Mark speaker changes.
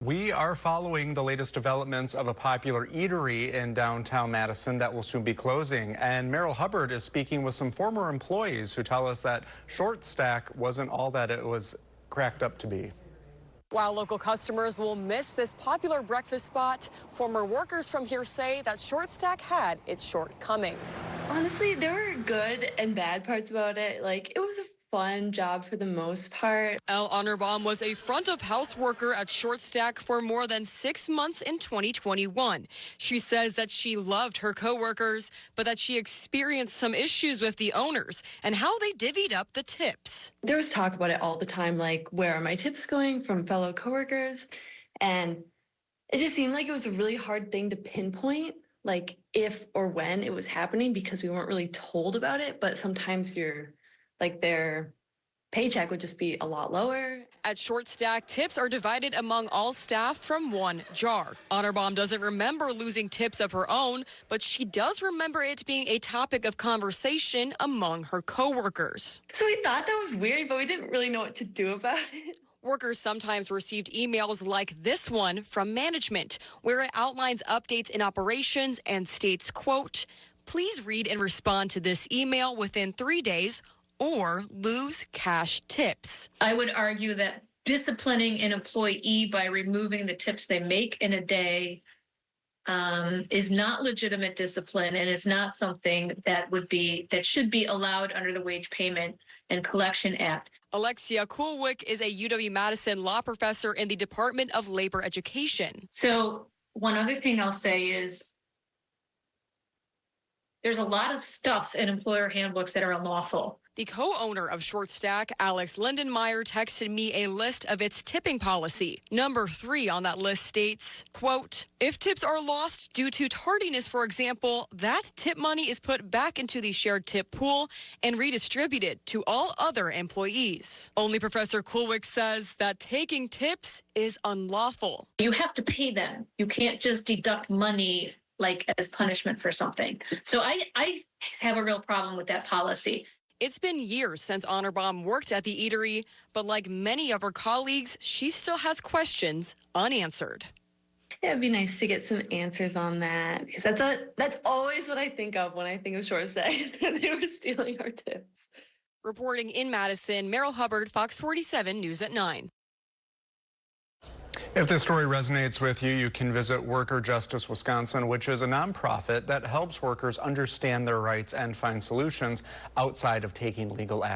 Speaker 1: We are following the latest developments of a popular eatery in downtown Madison that will soon be closing. And Merrill Hubbard is speaking with some former employees who tell us that Short Stack wasn't all that it was cracked up to be.
Speaker 2: While local customers will miss this popular breakfast spot, former workers from here say that Short Stack had its shortcomings.
Speaker 3: Honestly, there were good and bad parts about it. It was a fun job for the most part.
Speaker 2: Elle Honorbaum was a front-of-house worker at Short Stack for more than 6 months in 2021. She says that she loved her coworkers, but that she experienced some issues with the owners and how they divvied up the tips.
Speaker 3: There was talk about it all the time, where are my tips going from fellow coworkers? And it just seemed like it was a really hard thing to pinpoint, if or when it was happening, because we weren't really told about it. But sometimes their paycheck would just be a lot lower.
Speaker 2: At Short Stack, tips are divided among all staff from one jar. Honorbaum doesn't remember losing tips of her own, but she does remember it being a topic of conversation among her coworkers.
Speaker 3: So we thought that was weird, but we didn't really know what to do about it.
Speaker 2: Workers sometimes received emails like this one from management, where it outlines updates in operations and states, quote, "Please read and respond to this email within 3 days or lose cash tips."
Speaker 4: I would argue that disciplining an employee by removing the tips they make in a day is not legitimate discipline, and is not something that should be allowed under the Wage Payment and Collection Act.
Speaker 2: Alexia Kulwick is a UW-Madison law professor in the Department of Labor Education.
Speaker 4: So one other thing I'll say is there's a lot of stuff in employer handbooks that are unlawful.
Speaker 2: The co-owner of Short Stack, Alex Lindenmeyer, texted me a list of its tipping policy. Number 3 on that list states, quote, "If tips are lost due to tardiness, for example, that tip money is put back into the shared tip pool and redistributed to all other employees." Only Professor Kulwick says that taking tips is unlawful.
Speaker 4: You have to pay them. You can't just deduct money as punishment for something. So I have a real problem with that policy.
Speaker 2: It's been years since Honorbaum worked at the eatery, but like many of her colleagues, she still has questions unanswered.
Speaker 3: Yeah, it'd be nice to get some answers on that, because that's always what I think of when I think of Short Stack, that they were stealing our tips.
Speaker 2: Reporting in Madison, Merrill Hubbard, Fox 47 News at 9.
Speaker 1: If this story resonates with you, you can visit Worker Justice Wisconsin, which is a nonprofit that helps workers understand their rights and find solutions outside of taking legal action.